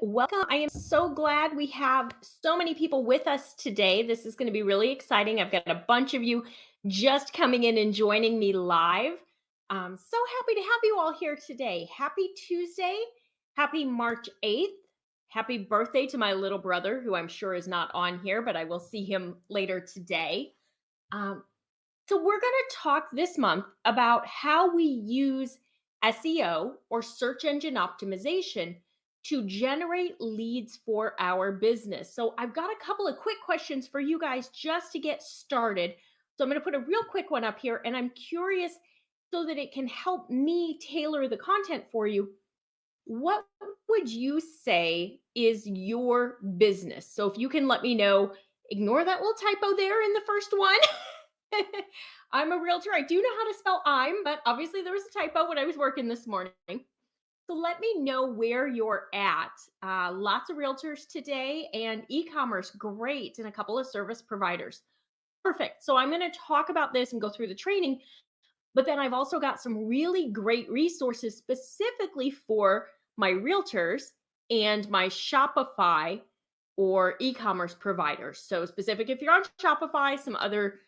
Welcome. I am so glad we have so many people with us today. This is going to be really exciting. I've got a bunch of you just coming in and joining me live. I'm so happy to have you all here today. Happy Tuesday. Happy March 8th. Happy birthday to my little brother, who I'm sure is not on here, but I will see him later today. Um, so, we're going to talk this month about how we use SEO or search engine optimization to generate leads for our business. So, I've got a couple of quick questions for you guys just to get started. So, I'm going to put a real quick one up here, and I'm curious so that it can help me tailor the content for you. What would you say is your business? So, if you can let me know, ignore that little typo there in the first one. I'm a realtor. I do know how to spell I'm, but obviously there was a typo when I was working this morning. So let me know where you're at. Lots of realtors today and e-commerce, great, and a couple of service providers. Perfect. So I'm going to talk about this and go through the training, but then I've also got some really great resources specifically for my realtors and my Shopify or e-commerce providers. So specific if you're on Shopify, some other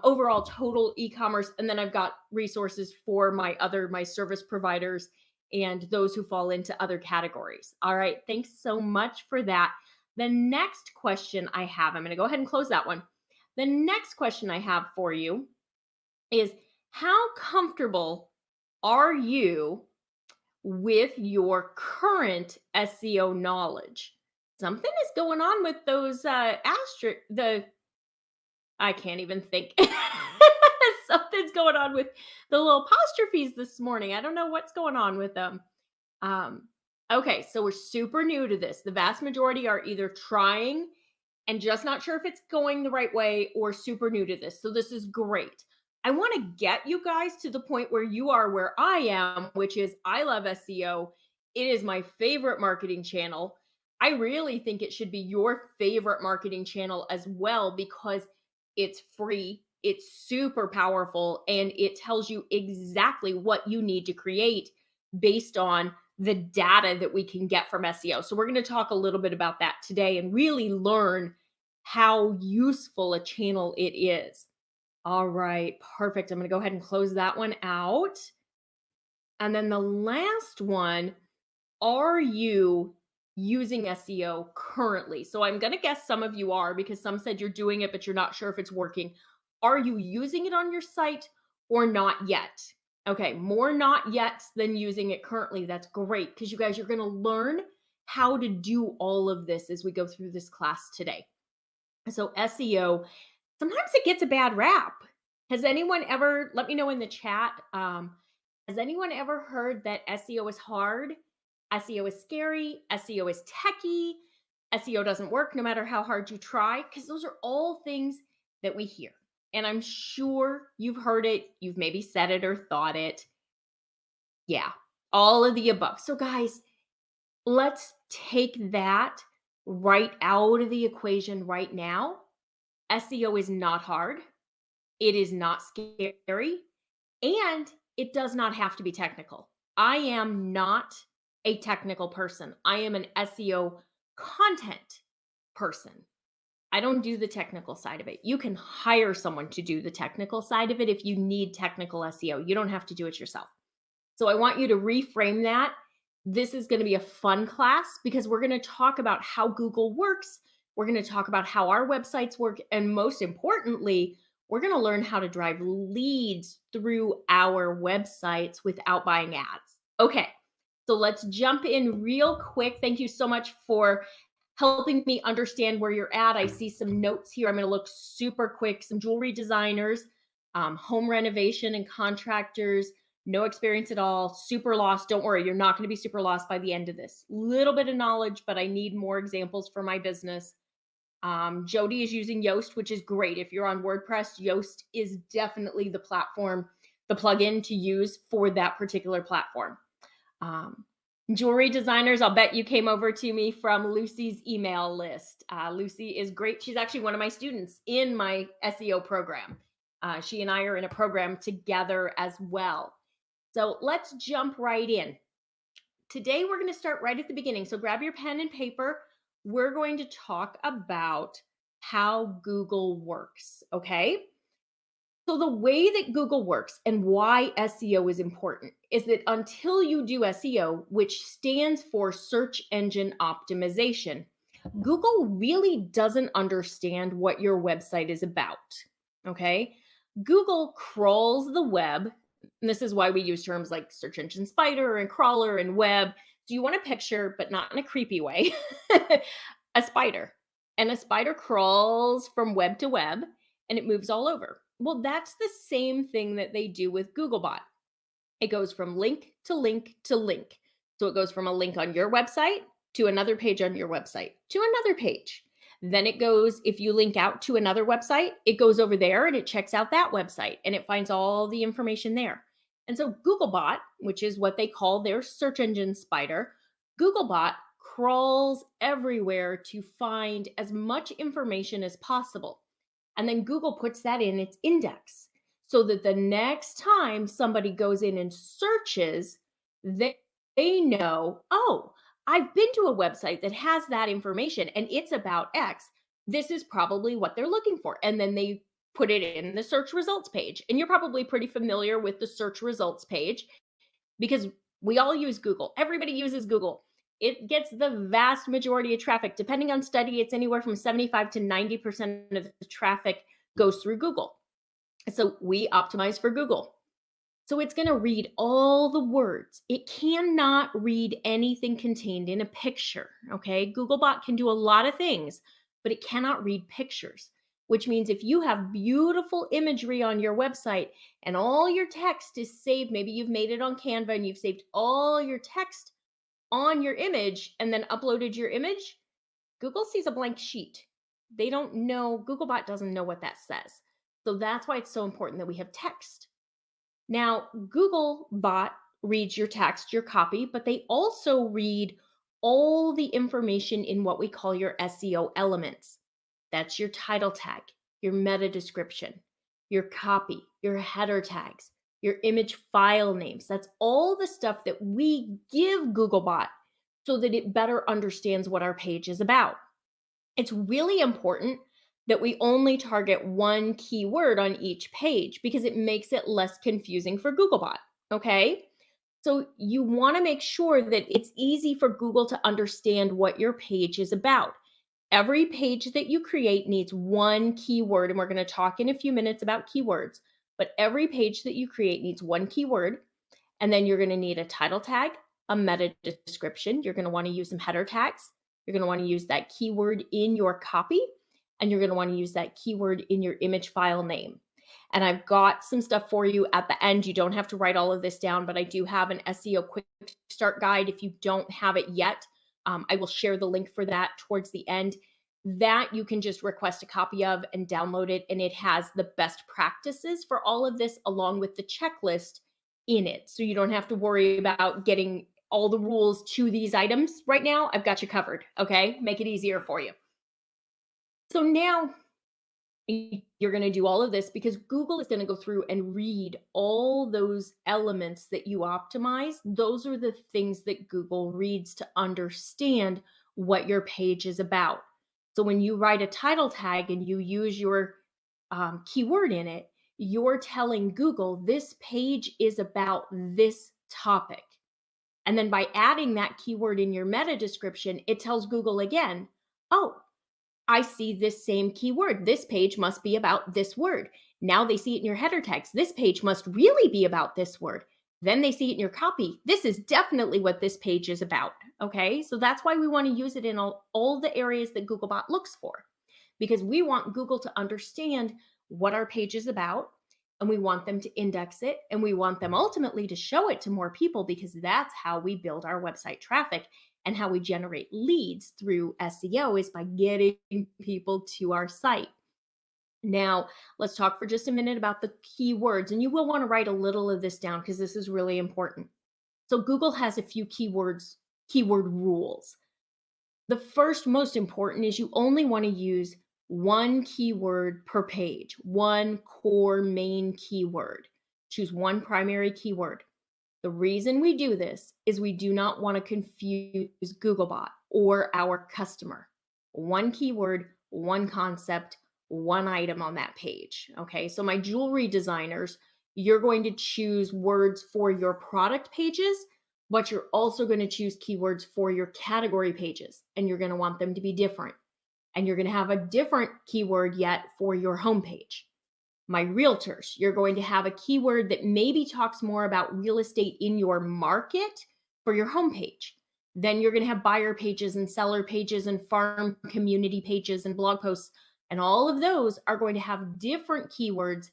overall total e-commerce, and then I've got resources for my service providers and those who fall into other categories. All right, thanks so much for that. The next question I have, I'm going to go ahead and close that one. The next question I have for you is, how comfortable are you with your current SEO knowledge? Something is going on with those I can't even think. Something's going on with the little apostrophes this morning. I don't know what's going on with them. Um, okay, so we're super new to this. The vast majority are either trying and just not sure if it's going the right way or super new to this. So this is great. I want to get you guys to the point where you are where I am, which is I love SEO. It is my favorite marketing channel. I really think it should be your favorite marketing channel as well because it's free, it's super powerful, and it tells you exactly what you need to create based on the data that we can get from SEO. So we're going to talk a little bit about that today and really learn how useful a channel it is. All right, perfect. I'm going to go ahead and close that one out. And then the last one, are you using SEO currently? So I'm going to guess some of you are because some said you're doing it, but you're not sure if it's working. Are you using it on your site or not yet? Okay, more not yet than using it currently. That's great because you guys, you're going to learn how to do all of this as we go through this class today. So SEO, sometimes it gets a bad rap. Has anyone ever, let me know in the chat, has anyone ever heard that SEO is hard? SEO is scary, SEO is techie, SEO doesn't work no matter how hard you try, because those are all things that we hear. And I'm sure you've heard it, you've maybe said it or thought it. Yeah, all of the above. So guys, let's take that right out of the equation right now. SEO is not hard. It is not scary. And it does not have to be technical. I am not a technical person. I am an SEO content person. I don't do the technical side of it. You can hire someone to do the technical side of it if you need technical SEO. You don't have to do it yourself. So I want you to reframe that. This is going to be a fun class because we're going to talk about how Google works. We're going to talk about how our websites work. And most importantly, we're going to learn how to drive leads through our websites without buying ads. Okay, so let's jump in real quick. Thank you so much for helping me understand where you're at. I see some notes here. I'm going to look super quick. Some jewelry designers, home renovation and contractors, no experience at all, super lost. Don't worry, you're not going to be super lost by the end of this. Little bit of knowledge, but I need more examples for my business. Jody is using Yoast, which is great. If you're on WordPress, Yoast is definitely the platform, the plugin to use for that particular platform. Jewelry designers, I'll bet you came over to me from Lucy's email list. Lucy is great. She's actually one of my students in my SEO program. She and I are in a program together as well. So let's jump right in. Today we're going to start right at the beginning. So grab your pen and paper. We're going to talk about how Google works, okay? So the way that Google works and why SEO is important is that until you do SEO, which stands for search engine optimization, Google really doesn't understand what your website is about. Okay. Google crawls the web. And this is why we use terms like search engine spider and crawler and web. So you want a picture, but not in a creepy way, a spider. And a spider crawls from web to web and it moves all over. Well, that's the same thing that they do with Googlebot. It goes from link to link to link. So it goes from a link on your website to another page on your website to another page. Then it goes, if you link out to another website, it goes over there and it checks out that website and it finds all the information there. And so Googlebot, which is what they call their search engine spider, Googlebot crawls everywhere to find as much information as possible. And then Google puts that in its index so that the next time somebody goes in and searches, they know, oh, I've been to a website that has that information and it's about X. This is probably what they're looking for. And then they put it in the search results page. And you're probably pretty familiar with the search results page because we all use Google. Everybody uses Google. It gets the vast majority of traffic. Depending on study, it's anywhere from 75 to 90% of the traffic goes through Google. So we optimize for Google. So it's going to read all the words. It cannot read anything contained in a picture, okay? Googlebot can do a lot of things, but it cannot read pictures, which means if you have beautiful imagery on your website and all your text is saved, maybe you've made it on Canva and you've saved all your text on your image and then uploaded your image, Google sees a blank sheet. They don't know, Googlebot doesn't know what that says. So that's why it's so important that we have text. Now, Googlebot reads your text, your copy, but they also read all the information in what we call your SEO elements. That's your title tag, your meta description, your copy, your header tags, your image file names. That's all the stuff that we give Googlebot so that it better understands what our page is about. It's really important that we only target one keyword on each page because it makes it less confusing for Googlebot, okay? So you want to make sure that it's easy for Google to understand what your page is about. Every page that you create needs one keyword, and we're going to talk in a few minutes about keywords, but every page that you create needs one keyword, and then you're going to need a title tag, a meta description. You're going to want to use some header tags. You're going to want to use that keyword in your copy, and you're going to want to use that keyword in your image file name. And I've got some stuff for you at the end. You don't have to write all of this down, but I do have an SEO quick start guide. If you don't have it yet, I will share the link for that towards the end. That you can just request a copy of and download it. And it has the best practices for all of this along with the checklist in it. So you don't have to worry about getting all the rules to these items right now. I've got you covered. Okay. Make it easier for you. So now you're going to do all of this because Google is going to go through and read all those elements that you optimize. Those are the things that Google reads to understand what your page is about. So when you write a title tag and you use your keyword in it, you're telling Google this page is about this topic. And then by adding that keyword in your meta description, it tells Google again, oh, I see this same keyword. This page must be about this word. Now they see it in your header text. This page must really be about this word. Then they see it in your copy. This is definitely what this page is about. Okay, so that's why we want to use it in all the areas that Googlebot looks for, because we want Google to understand what our page is about, and we want them to index it, and we want them ultimately to show it to more people, because that's how we build our website traffic. And how we generate leads through SEO is by getting people to our site. Now, let's talk for just a minute about the keywords. And you will want to write a little of this down because this is really important. So Google has a few keyword rules. The first most important is you only want to use one keyword per page, one core main keyword. Choose one primary keyword. The reason we do this is we do not want to confuse Googlebot or our customer. One keyword, one concept, one item on that page. Okay, so my jewelry designers, you're going to choose words for your product pages, but you're also going to choose keywords for your category pages, and you're going to want them to be different. And you're going to have a different keyword yet for your homepage. My realtors, you're going to have a keyword that maybe talks more about real estate in your market for your homepage. Then you're going to have buyer pages and seller pages and farm community pages and blog posts. And all of those are going to have different keywords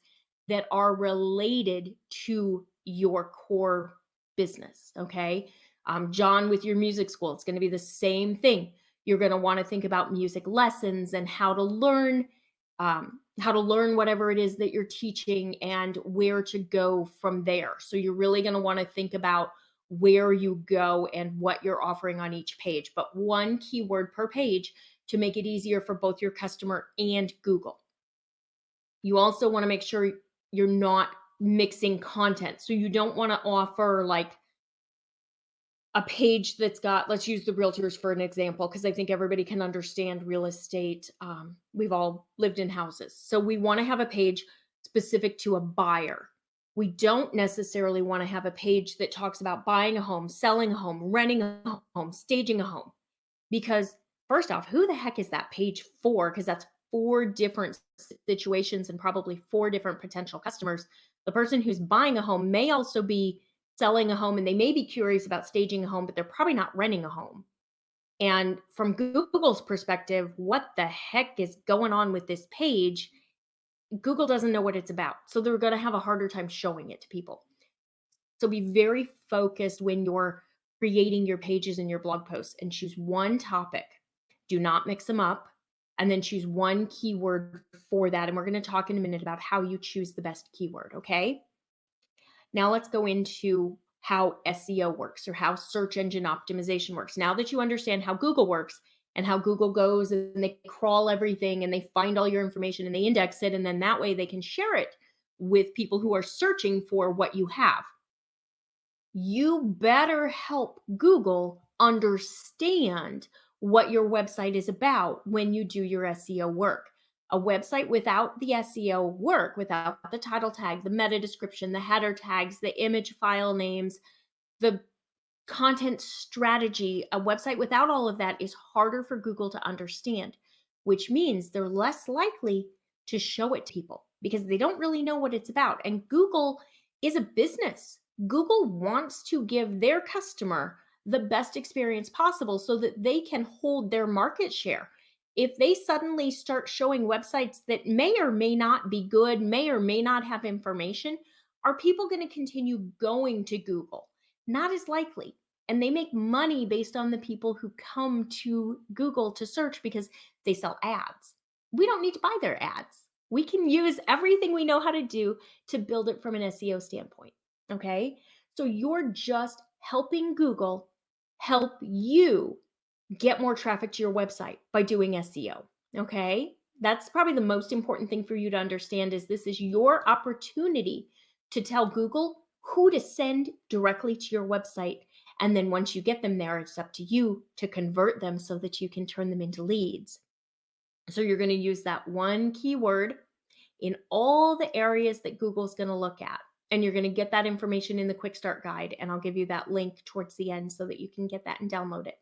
that are related to your core business. Okay. John, with your music school, it's going to be the same thing. You're going to want to think about music lessons and how to learn whatever it is that you're teaching and where to go from there. So you're really going to want to think about where you go and what you're offering on each page, but one keyword per page to make it easier for both your customer and Google. You also want to make sure you're not mixing content. So you don't want to offer like a page that's got, let's use the realtors for an example, because I think everybody can understand real estate. We've all lived in houses. So we want to have a page specific to a buyer. We don't necessarily want to have a page that talks about buying a home, selling a home, renting a home, staging a home. Because first off, who the heck is that page for? Because that's 4 different situations and probably 4 different potential customers. The person who's buying a home may also be selling a home, and they may be curious about staging a home, but they're probably not renting a home. And from Google's perspective, what the heck is going on with this page? Google doesn't know what it's about. So they're going to have a harder time showing it to people. So be very focused when you're creating your pages and your blog posts, and choose one topic. Do not mix them up. And then choose one keyword for that. And we're going to talk in a minute about how you choose the best keyword. Okay. Now let's go into how SEO works, or how search engine optimization works. Now that you understand how Google works and how Google goes and they crawl everything and they find all your information and they index it, and then that way they can share it with people who are searching for what you have. You better help Google understand what your website is about when you do your SEO work. A website without the SEO work, without the title tag, the meta description, the header tags, the image file names, the content strategy, a website without all of that is harder for Google to understand, which means they're less likely to show it to people because they don't really know what it's about. And Google is a business. Google wants to give their customer the best experience possible so that they can hold their market share. If they suddenly start showing websites that may or may not be good, may or may not have information, are people going to continue going to Google? Not as likely. And they make money based on the people who come to Google to search because they sell ads. We don't need to buy their ads. We can use everything we know how to do to build it from an SEO standpoint. Okay. So you're just helping Google help you get more traffic to your website by doing SEO. Okay. That's probably the most important thing for you to understand is this is your opportunity to tell Google who to send directly to your website. And then once you get them there, it's up to you to convert them so that you can turn them into leads. So you're going to use that one keyword in all the areas that Google's going to look at. And you're going to get that information in the quick start guide. And I'll give you that link towards the end so that you can get that and download it.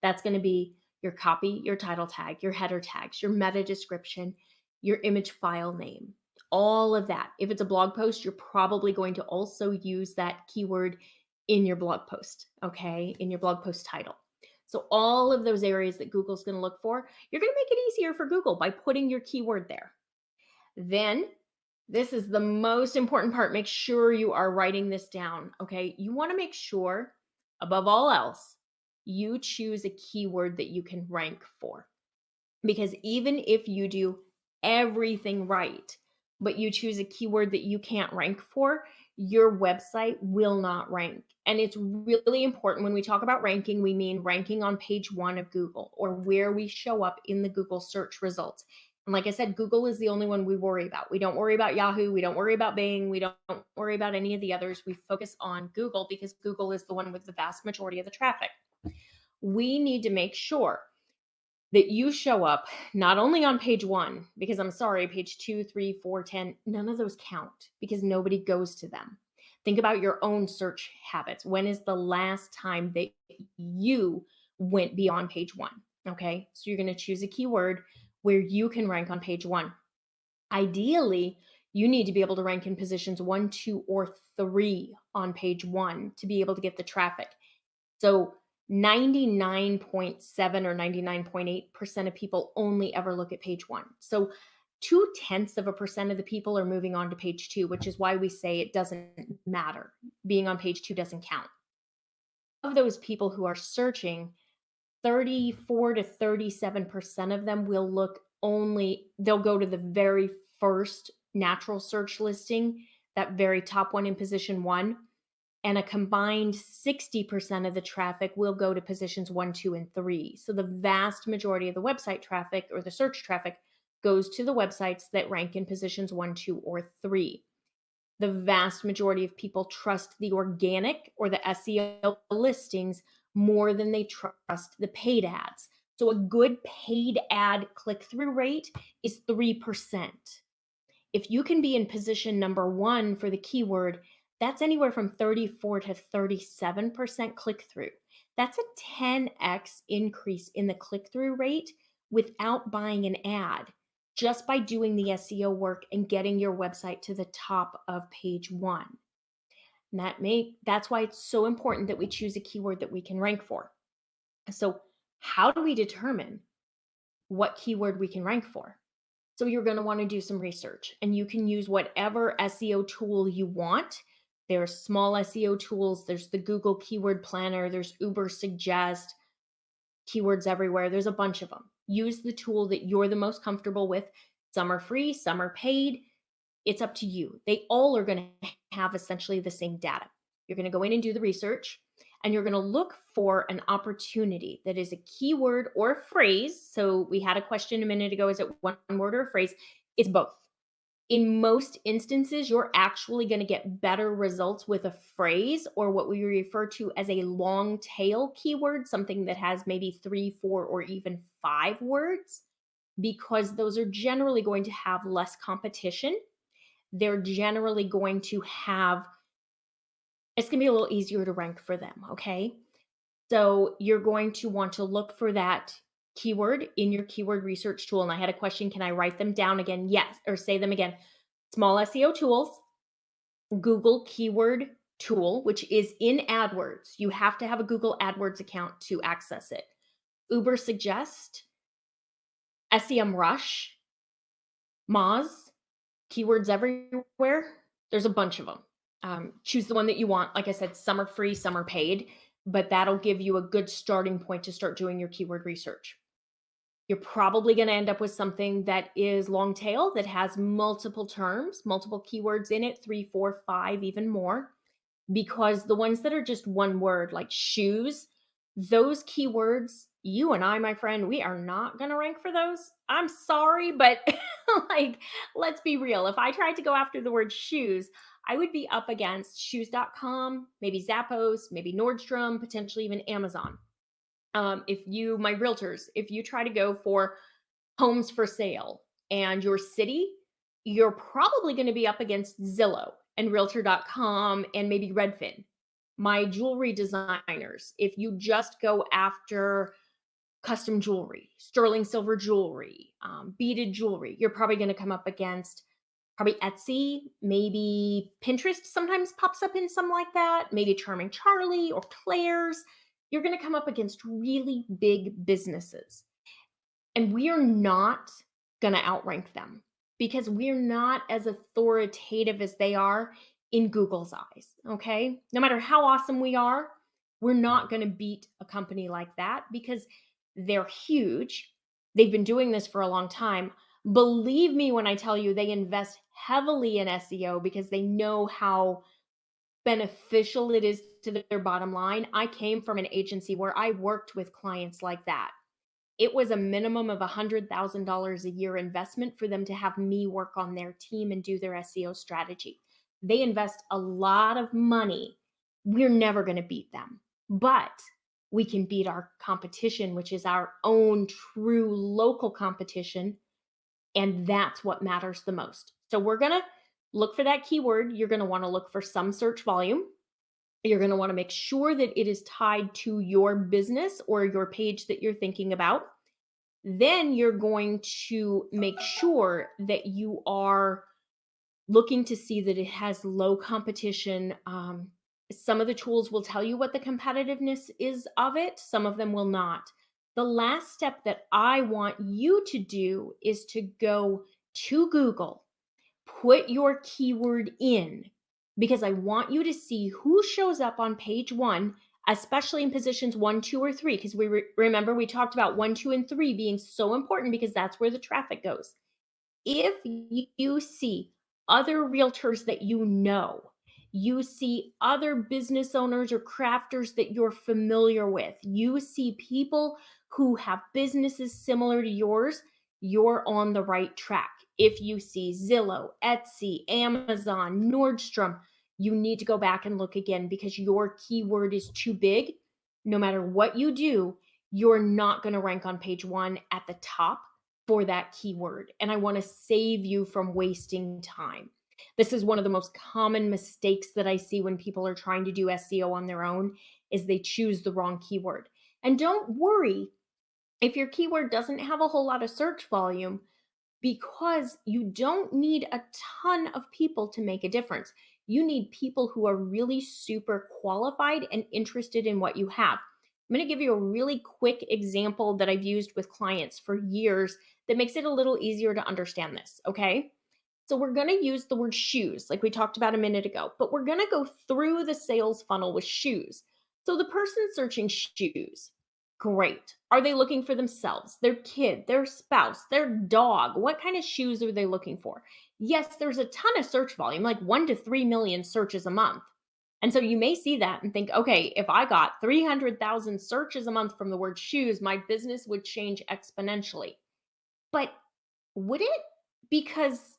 That's going to be your copy, your title tag, your header tags, your meta description, your image file name, all of that. If it's a blog post, you're probably going to also use that keyword in your blog post, okay, in your blog post title. So all of those areas that Google's going to look for, you're going to make it easier for Google by putting your keyword there. Then this is the most important part. Make sure you are writing this down, okay? You want to make sure, above all else, you choose a keyword that you can rank for. Because even if you do everything right, but you choose a keyword that you can't rank for, your website will not rank. And it's really important when we talk about ranking, we mean ranking on page 1 of Google or where we show up in the Google search results. And like I said, Google is the only one we worry about. We don't worry about Yahoo. We don't worry about Bing. We don't worry about any of the others. We focus on Google because Google is the one with the vast majority of the traffic. We need to make sure that you show up not only on page 1, because I'm sorry, page 2, 3, 4, 10, none of those count because nobody goes to them. Think about your own search habits. When is the last time that you went beyond page 1? Okay, so you're going to choose a keyword where you can rank on page 1. Ideally, you need to be able to rank in positions 1, 2, or 3 on page 1 to be able to get the traffic. So 99.7 or 99.8% of people only ever look at page 1. So 0.2% of the people are moving on to page 2, which is why we say it doesn't matter. Being on page 2 doesn't count. Of those people who are searching, 34 to 37% of them will they'll go to the very first natural search listing, that very top one in position 1. And a combined 60% of the traffic will go to positions 1, 2, and 3. So the vast majority of the website traffic or the search traffic goes to the websites that rank in positions 1, 2, or 3. The vast majority of people trust the organic or the SEO listings more than they trust the paid ads. So a good paid ad click-through rate is 3%. If you can be in position number 1 for the keyword, that's anywhere from 34 to 37% click-through. That's a 10x increase in the click-through rate without buying an ad, just by doing the SEO work and getting your website to the top of page 1. And that's why it's so important that we choose a keyword that we can rank for. So how do we determine what keyword we can rank for? So you're going to want to do some research, and you can use whatever SEO tool you want. There are small SEO tools. There's the Google Keyword Planner. There's Uber Suggest, Keywords Everywhere. There's a bunch of them. Use the tool that you're the most comfortable with. Some are free, some are paid. It's up to you. They all are going to have essentially the same data. You're going to go in and do the research, and you're going to look for an opportunity that is a keyword or a phrase. So we had a question a minute ago, is it one word or a phrase? It's both. In most instances, you're actually going to get better results with a phrase or what we refer to as a long tail keyword, something that has maybe 3, 4, or even 5 words, because those are generally going to have less competition. They're generally going to have, it's going to be a little easier to rank for them, okay? So you're going to want to look for that keyword in your keyword research tool. And I had a question, can I write them down again? Yes, or say them again. Small SEO tools, Google Keyword Tool, which is in AdWords. You have to have a Google AdWords account to access it. Uber Suggest, SEMrush, Moz, Keywords Everywhere. There's a bunch of them. Choose the one that you want. Like I said, some are free, some are paid, but that'll give you a good starting point to start doing your keyword research. You're probably going to end up with something that is long tail, that has multiple terms, multiple keywords in it, 3, 4, 5, even more, because the ones that are just one word, like shoes, those keywords, you and I, my friend, we are not going to rank for those. I'm sorry, but like, let's be real. If I tried to go after the word shoes, I would be up against shoes.com, maybe Zappos, maybe Nordstrom, potentially even Amazon. My realtors, if you try to go for homes for sale and your city, you're probably going to be up against Zillow and realtor.com and maybe Redfin. My jewelry designers, if you just go after custom jewelry, sterling silver jewelry, beaded jewelry, you're probably going to come up against probably Etsy, maybe Pinterest sometimes pops up in some like that, maybe Charming Charlie or Claire's. You're going to come up against really big businesses. And we are not going to outrank them because we're not as authoritative as they are in Google's eyes, okay? No matter how awesome we are, we're not going to beat a company like that because they're huge. They've been doing this for a long time. Believe me when I tell you they invest heavily in SEO because they know how beneficial it is to their bottom line. I came from an agency where I worked with clients like that. It was a minimum of $100,000 a year investment for them to have me work on their team and do their SEO strategy. They invest a lot of money. We're never going to beat them, but we can beat our competition, which is our own true local competition. And that's what matters the most. So we're going to look for that keyword. You're going to want to look for some search volume. You're going to want to make sure that it is tied to your business or your page that you're thinking about. Then you're going to make sure that you are looking to see that it has low competition. Some of the tools will tell you what the competitiveness is of it. Some of them will not. The last step that I want you to do is to go to Google, put your keyword in, because I want you to see who shows up on page 1, especially in positions 1, 2, or 3, because remember we talked about 1, 2, and 3 being so important because that's where the traffic goes. If you see other realtors that you see other business owners or crafters that you're familiar with, you see people who have businesses similar to yours, you're on the right track. If you see Zillow, Etsy, Amazon, Nordstrom, you need to go back and look again because your keyword is too big. No matter what you do, you're not going to rank on page 1 at the top for that keyword. And I want to save you from wasting time. This is one of the most common mistakes that I see when people are trying to do SEO on their own is they choose the wrong keyword. And don't worry if your keyword doesn't have a whole lot of search volume, because you don't need a ton of people to make a difference. You need people who are really super qualified and interested in what you have. I'm going to give you a really quick example that I've used with clients for years that makes it a little easier to understand this, okay? So we're going to use the word shoes, like we talked about a minute ago, but we're going to go through the sales funnel with shoes. So the person searching shoes, great. Are they looking for themselves, their kid, their spouse, their dog? What kind of shoes are they looking for? Yes, there's a ton of search volume, like 1 to 3 million searches a month. And so you may see that and think, okay, if I got 300,000 searches a month from the word shoes, my business would change exponentially. But would it? Because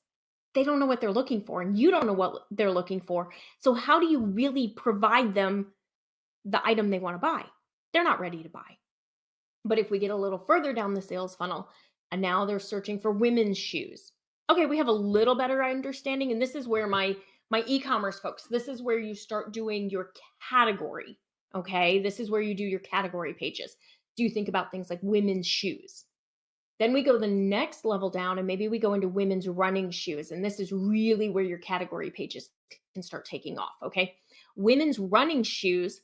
they don't know what they're looking for and you don't know what they're looking for. So how do you really provide them the item they want to buy? They're not ready to buy. But if we get a little further down the sales funnel and now they're searching for women's shoes. Okay, we have a little better understanding. And this is where my e-commerce folks, this is where you start doing your category. Okay, this is where you do your category pages. Do you think about things like women's shoes? Then we go the next level down and maybe we go into women's running shoes. And this is really where your category pages can start taking off, okay? Women's running shoes,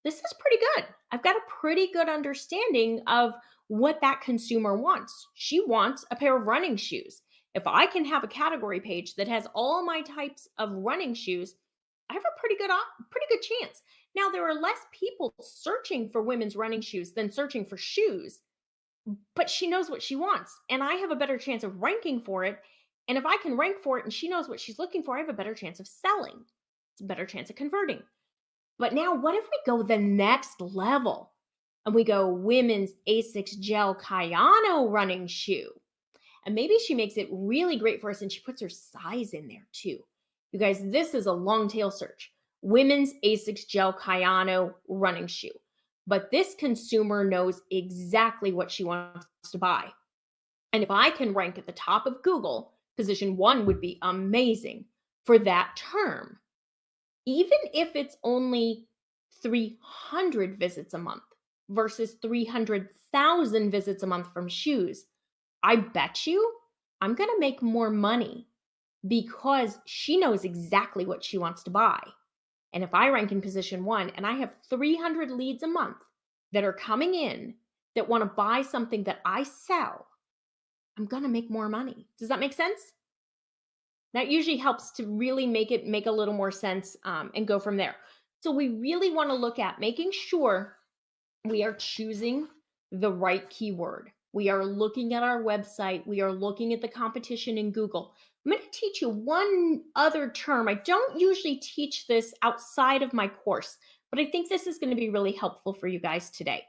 this is pretty good. I've got a pretty good understanding of what that consumer wants. She wants a pair of running shoes. If I can have a category page that has all my types of running shoes, I have a pretty good chance. Now, there are less people searching for women's running shoes than searching for shoes, but she knows what she wants and I have a better chance of ranking for it. And if I can rank for it and she knows what she's looking for, I have a better chance of selling. It's a better chance of converting. But now what if we go the next level and we go women's Asics gel Kayano running shoe? And maybe she makes it really great for us and she puts her size in there too. You guys, this is a long tail search. Women's Asics gel Kayano running shoe. But this consumer knows exactly what she wants to buy. And if I can rank at the top of Google, position 1 would be amazing for that term. Even if it's only 300 visits a month versus 300,000 visits a month from shoes, I bet you I'm going to make more money because she knows exactly what she wants to buy. And if I rank in position 1 and I have 300 leads a month that are coming in that want to buy something that I sell, I'm going to make more money. Does that make sense? That usually helps to really make it make a little more sense and go from there. So we really want to look at making sure we are choosing the right keyword. We are looking at our website. We are looking at the competition in Google. I'm going to teach you one other term. I don't usually teach this outside of my course, but I think this is going to be really helpful for you guys today.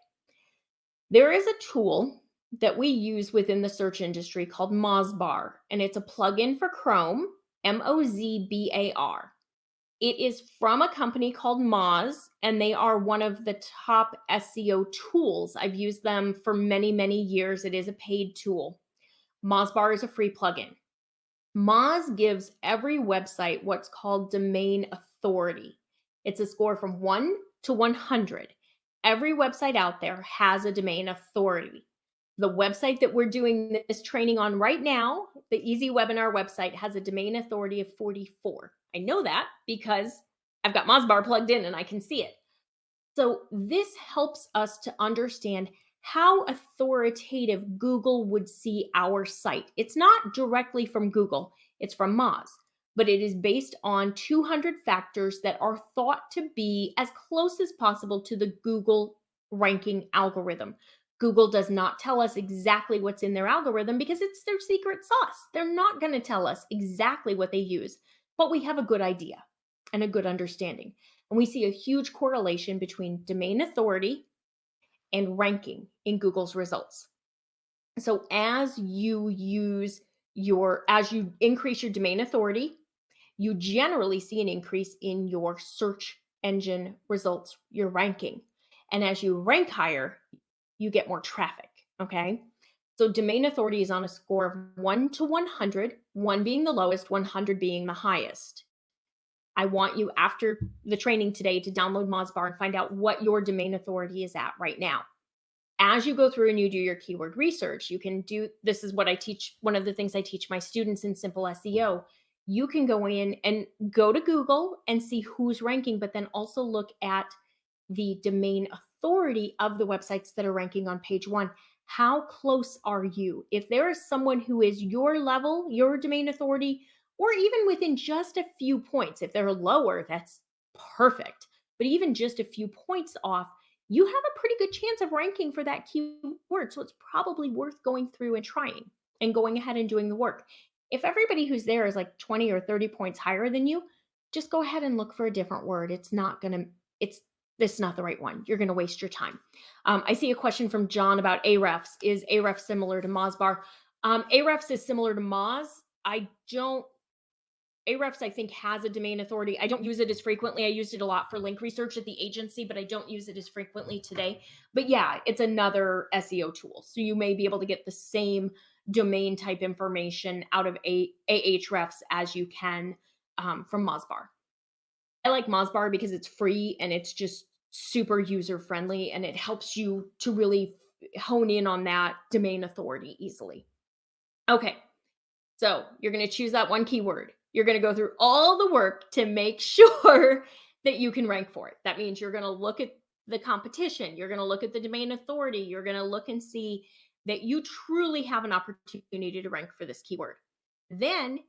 There is a tool that we use within the search industry called Mozbar, and it's a plugin for Chrome, Mozbar. It is from a company called Moz, and they are one of the top SEO tools. I've used them for many, many years. It is a paid tool. Mozbar is a free plugin. Moz gives every website what's called domain authority. It's a score from 1 to 100. Every website out there has a domain authority. The website that we're doing this training on right now, the Easy Webinar website, has a domain authority of 44. I know that because I've got Mozbar plugged in and I can see it. So this helps us to understand how authoritative Google would see our site. It's not directly from Google, it's from Moz, but it is based on 200 factors that are thought to be as close as possible to the Google ranking algorithm. Google does not tell us exactly what's in their algorithm because it's their secret sauce. They're not going to tell us exactly what they use, but we have a good idea and a good understanding. And we see a huge correlation between domain authority and ranking in Google's results. So as you increase your domain authority, you generally see an increase in your search engine results, your ranking. And as you rank higher, you get more traffic, okay? So domain authority is on a score of 1 to 100, 1 being the lowest, 100 being the highest. I want you, after the training today, to download Mozbar and find out what your domain authority is at right now. As you go through and you do your keyword research, you can do, this is what I teach, one of the things I teach my students in Simple SEO. You can go in and go to Google and see who's ranking, but then also look at the domain authority of the websites that are ranking on page 1. How close are you? If there is someone who is your level, your domain authority, or even within just a few points, if they're lower, that's perfect. But even just a few points off, you have a pretty good chance of ranking for that keyword. So it's probably worth going through and trying and going ahead and doing the work. If everybody who's there is like 20 or 30 points higher than you, just go ahead and look for a different word. It's not the right one. You're going to waste your time. I see a question from John about Ahrefs. Is Ahrefs similar to Mozbar? Ahrefs is similar to Moz. Ahrefs, I think, has a domain authority. I don't use it as frequently. I used it a lot for link research at the agency, but I don't use it as frequently today. But yeah, it's another SEO tool. So you may be able to get the same domain type information out of Ahrefs as you can from Mozbar. I like Mozbar because it's free and it's just super user friendly, and it helps you to really hone in on that domain authority easily. Okay, so you're going to choose that one keyword. You're going to go through all the work to make sure that you can rank for it. That means you're going to look at the competition. You're going to look at the domain authority. You're going to look and see that you truly have an opportunity to rank for this keyword. Then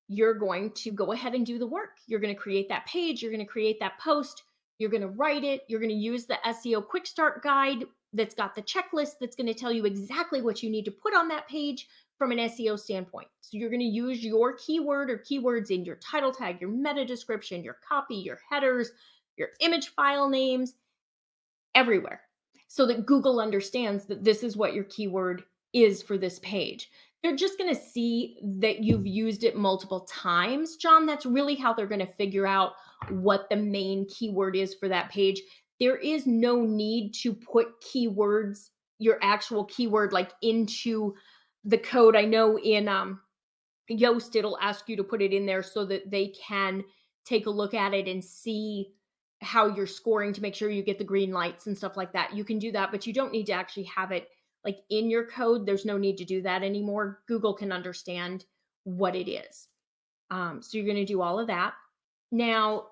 you're going to go ahead and do the work. You're going to create that page. You're going to create that post. You're going to write it. You're going to use the SEO Quick Start Guide that's got the checklist that's going to tell you exactly what you need to put on that page from an SEO standpoint. So you're going to use your keyword or keywords in your title tag, your meta description, your copy, your headers, your image file names, everywhere, so that Google understands that this is what your keyword is for this page. They're just going to see that you've used it multiple times, John. That's really how they're going to figure out what the main keyword is for that page. There is no need to put keywords, your actual keyword, like into the code. I know in Yoast, it'll ask you to put it in there so that they can take a look at it and see how you're scoring to make sure you get the green lights and stuff like that. You can do that, but you don't need to actually have it like in your code. There's no need to do that anymore. Google can understand what it is. So you're going to do all of that. Now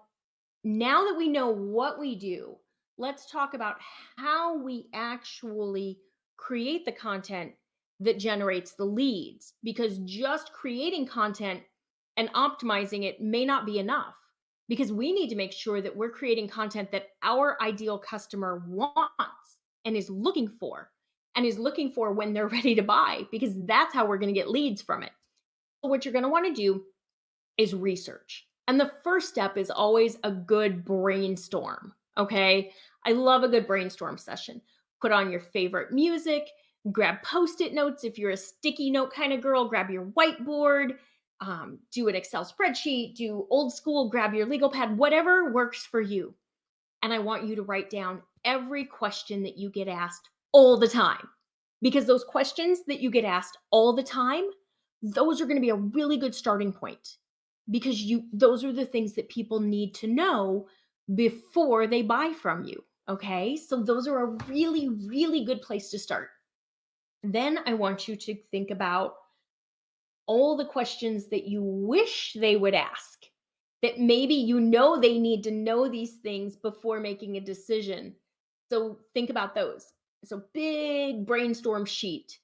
that we know what we do, let's talk about how we actually create the content that generates the leads, because just creating content and optimizing it may not be enough, because we need to make sure that we're creating content that our ideal customer wants and is looking for when they're ready to buy, because that's how we're going to get leads from it. So what you're going to want to do is research. And the first step is always a good brainstorm. Okay. I love a good brainstorm session. Put on your favorite music. grab Post-it notes. If you're a sticky note kind of girl, grab your whiteboard, do an Excel spreadsheet, do old school, grab your legal pad, whatever works for you. And I want you to write down every question that you get asked all the time. Because those questions that you get asked all the time, those are going to be a really good starting point. Because those are the things that people need to know before they buy from you. Okay? So those are a really, really good place to start. Then I want you to think about all the questions that you wish they would ask, that maybe they need to know these things before making a decision. So think about those. So big brainstorm sheet.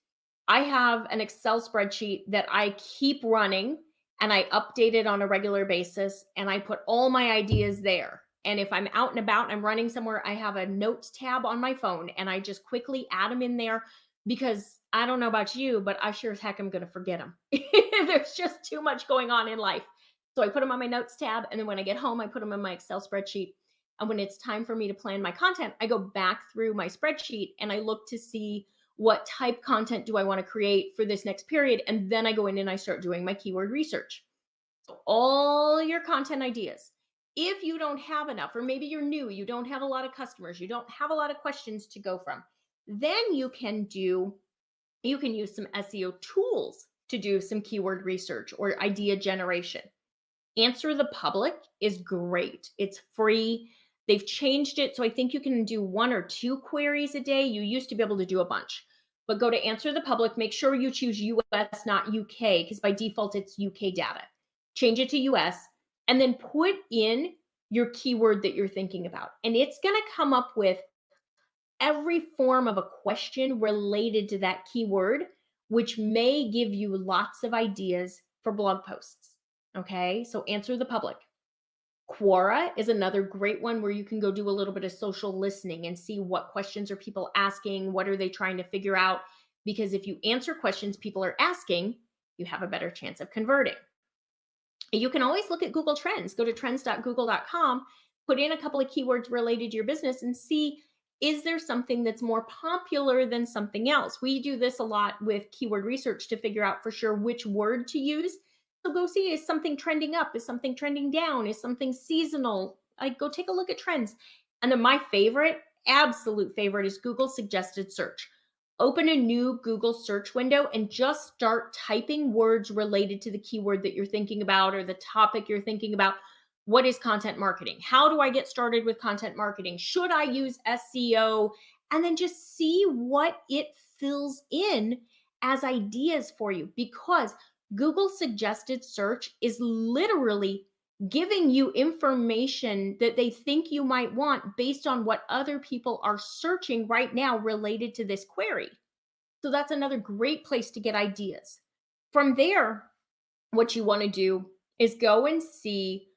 I have an Excel spreadsheet that I keep running and I update it on a regular basis and I put all my ideas there. And if I'm out and about and I'm running somewhere, I have a notes tab on my phone and I just quickly add them in there because I don't know about you, but I sure as heck am going to forget them. There's just too much going on in life. So I put them on my notes tab. And then when I get home, I put them in my Excel spreadsheet. And when it's time for me to plan my content, I go back through my spreadsheet and I look to see what type content do I want to create for this next period. And then I go in and I start doing my keyword research. So all your content ideas. If you don't have enough, or maybe you're new, you don't have a lot of customers, you don't have a lot of questions to go from, then you can use some SEO tools to do some keyword research or idea generation. Answer the Public is great. It's free. They've changed it. So I think you can do 1 or 2 queries a day. You used to be able to do a bunch. But go to Answer the Public. Make sure you choose US, not UK, because by default it's UK data. Change it to US and then put in your keyword that you're thinking about. And it's going to come up with every form of a question related to that keyword, which may give you lots of ideas for blog posts. Okay, so Answer the Public. Quora is another great one where you can go do a little bit of social listening and see what questions are people asking, what are they trying to figure out, because if you answer questions people are asking, you have a better chance of converting. You can always look at Google Trends. Go to trends.google.com, put in a couple of keywords related to your business and see, is there something that's more popular than something else? We do this a lot with keyword research to figure out for sure which word to use. So go see, is something trending up? Is something trending down? Is something seasonal? Go take a look at trends. And then my favorite, absolute favorite, is Google suggested search. Open a new Google search window and just start typing words related to the keyword that you're thinking about or the topic you're thinking about. What is content marketing? How do I get started with content marketing? Should I use SEO? And then just see what it fills in as ideas for you, because Google suggested search is literally giving you information that they think you might want based on what other people are searching right now related to this query. So that's another great place to get ideas. From there, what you want to do is go and see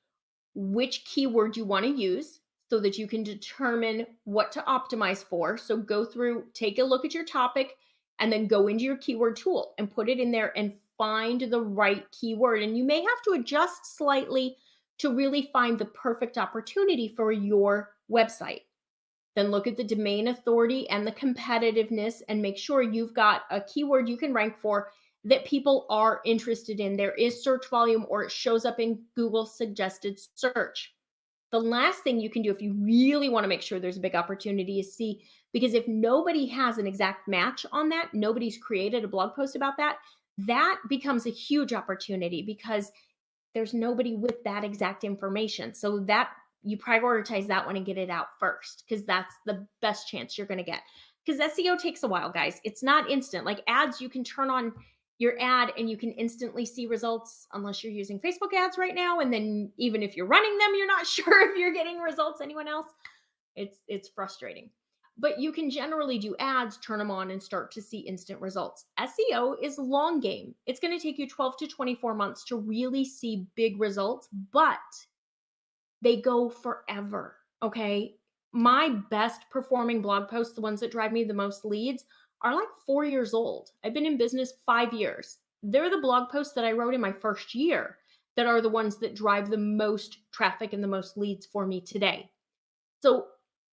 which keyword you want to use so that you can determine what to optimize for. So go through, take a look at your topic, and then go into your keyword tool and put it in there and find the right keyword. And you may have to adjust slightly to really find the perfect opportunity for your website. Then look at the domain authority and the competitiveness and make sure you've got a keyword you can rank for that people are interested in. There is search volume or it shows up in Google suggested search. The last thing you can do if you really want to make sure there's a big opportunity is see, because if nobody has an exact match on that, nobody's created a blog post about that, that becomes a huge opportunity because there's nobody with that exact information. So that you prioritize that one and get it out first, because that's the best chance you're going to get. Because SEO takes a while, guys. It's not instant. Like ads, you can turn on your ad and you can instantly see results unless you're using Facebook ads right now. And then even if you're running them, you're not sure if you're getting results. Anyone else? It's frustrating. But you can generally do ads, turn them on, and start to see instant results. SEO is a long game. It's going to take you 12 to 24 months to really see big results, but they go forever, okay? My best performing blog posts, the ones that drive me the most leads, are like 4 years old. I've been in business 5 years. They're the blog posts that I wrote in my first year that are the ones that drive the most traffic and the most leads for me today. So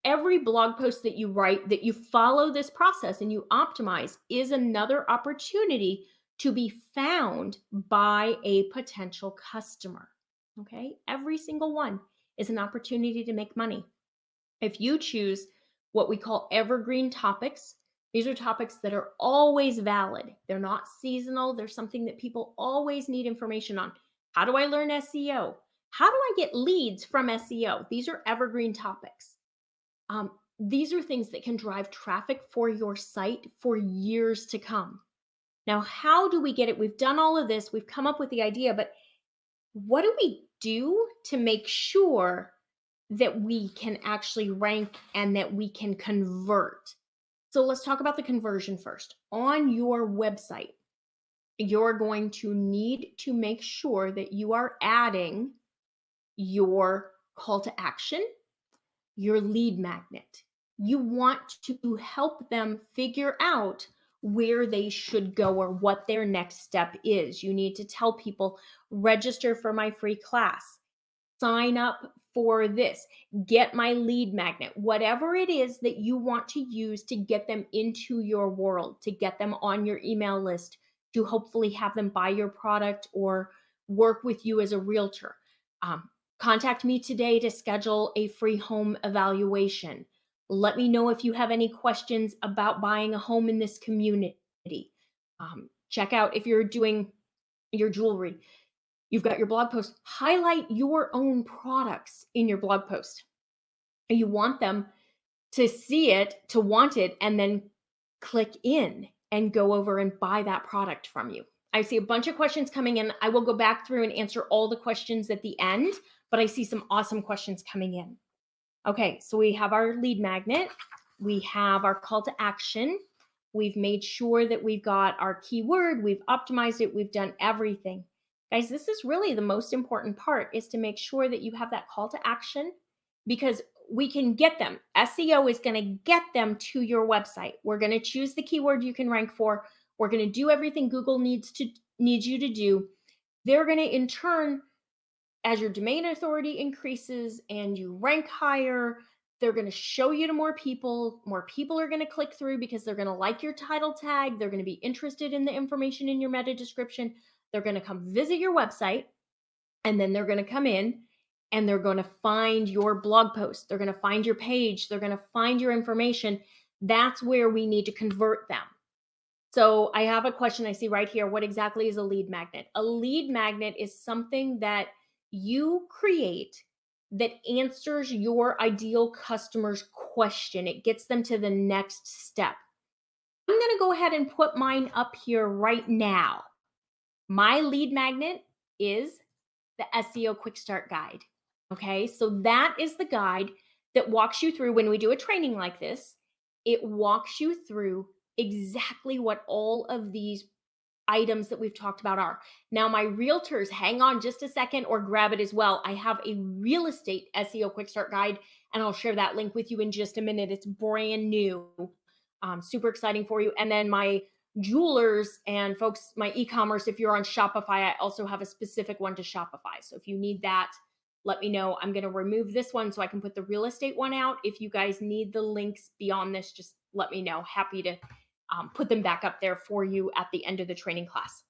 every blog post that you write, that you follow this process and you optimize, is another opportunity to be found by a potential customer. Okay. Every single one is an opportunity to make money. If you choose what we call evergreen topics, these are topics that are always valid. They're not seasonal. They're something that people always need information on. How do I learn SEO? How do I get leads from SEO? These are evergreen topics. These are things that can drive traffic for your site for years to come. Now, how do we get it? We've done all of this. We've come up with the idea, but what do we do to make sure that we can actually rank and that we can convert? So let's talk about the conversion first. On your website, you're going to need to make sure that you are adding your call to action, your lead magnet. You want to help them figure out where they should go or what their next step is. You need to tell people, register for my free class, sign up for this, get my lead magnet, whatever it is that you want to use to get them into your world, to get them on your email list, to hopefully have them buy your product or work with you as a realtor. Contact me today to schedule a free home evaluation. Let me know if you have any questions about buying a home in this community. Check out if you're doing your jewelry. You've got your blog post. Highlight your own products in your blog post. You want them to see it, to want it, and then click in and go over and buy that product from you. I see a bunch of questions coming in. I will go back through and answer all the questions at the end, but I see some awesome questions coming in. Okay, so we have our lead magnet. We have our call to action. We've made sure that we've got our keyword. We've optimized it. We've done everything. Guys, this is really the most important part, is to make sure that you have that call to action, because we can get them. SEO is going to get them to your website. We're going to choose the keyword you can rank for. We're going to do everything Google needs you to do. They're going to, in turn, as your domain authority increases and you rank higher, they're going to show you to more people. More people are going to click through because they're going to like your title tag. They're going to be interested in the information in your meta description. They're going to come visit your website, and then they're going to come in and they're going to find your blog post. They're going to find your page. They're going to find your information. That's where we need to convert them. So I have a question I see right here. What exactly is a lead magnet? A lead magnet is something that you create that answers your ideal customer's question. It gets them to the next step. I'm going to go ahead and put mine up here right now. My lead magnet is the SEO Quick Start Guide. Okay, so that is the guide that walks you through, when we do a training like this, it walks you through exactly what all of these items that we've talked about are. Now, my realtors, hang on just a second or grab it as well. I have a real estate SEO Quick Start Guide, and I'll share that link with you in just a minute. It's brand new, super exciting for you. And then my jewelers and folks, my e-commerce, if you're on Shopify, I also have a specific one to Shopify. So if you need that, let me know. I'm going to remove this one so I can put the real estate one out. If you guys need the links beyond this, just let me know. Happy to put them back up there for you at the end of the training class.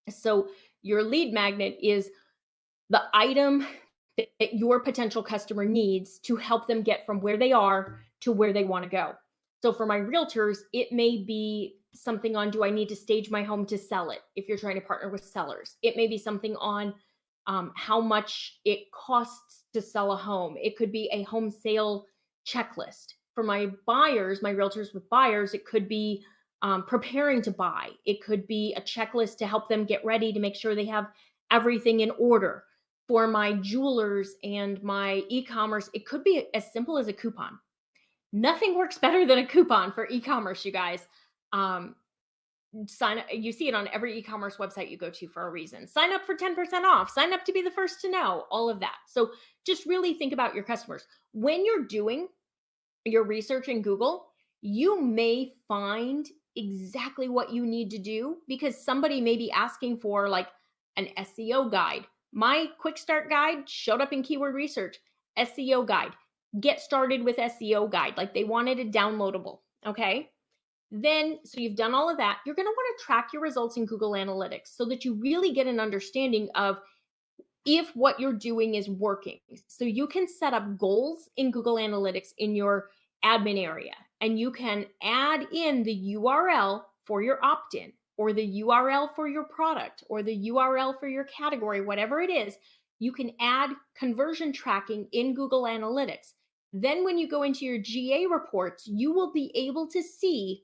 So your lead magnet is the item that your potential customer needs to help them get from where they are to where they want to go. So for my realtors, it may be something on, do I need to stage my home to sell it? If you're trying to partner with sellers, it may be something on how much it costs to sell a home. It could be a home sale checklist. For my buyers, my realtors with buyers, it could be preparing to buy. It could be a checklist to help them get ready to make sure they have everything in order. For my jewelers and my e-commerce, it could be as simple as a coupon. Nothing works better than a coupon for e-commerce, you guys. You see it on every e-commerce website you go to for a reason. Sign up for 10% off, sign up to be the first to know, all of that. So just really think about your customers. When you're doing your research in Google, you may find exactly what you need to do, because somebody may be asking for like an SEO guide. My quick start guide showed up in keyword research, SEO guide. get started with SEO guide. Like they wanted it downloadable. Okay. Then, so you've done all of that. You're going to want to track your results in Google Analytics so that you really get an understanding of if what you're doing is working. So you can set up goals in Google Analytics in your admin area, and you can add in the URL for your opt-in, or the URL for your product, or the URL for your category, whatever it is. You can add conversion tracking in Google Analytics. Then when you go into your GA reports, you will be able to see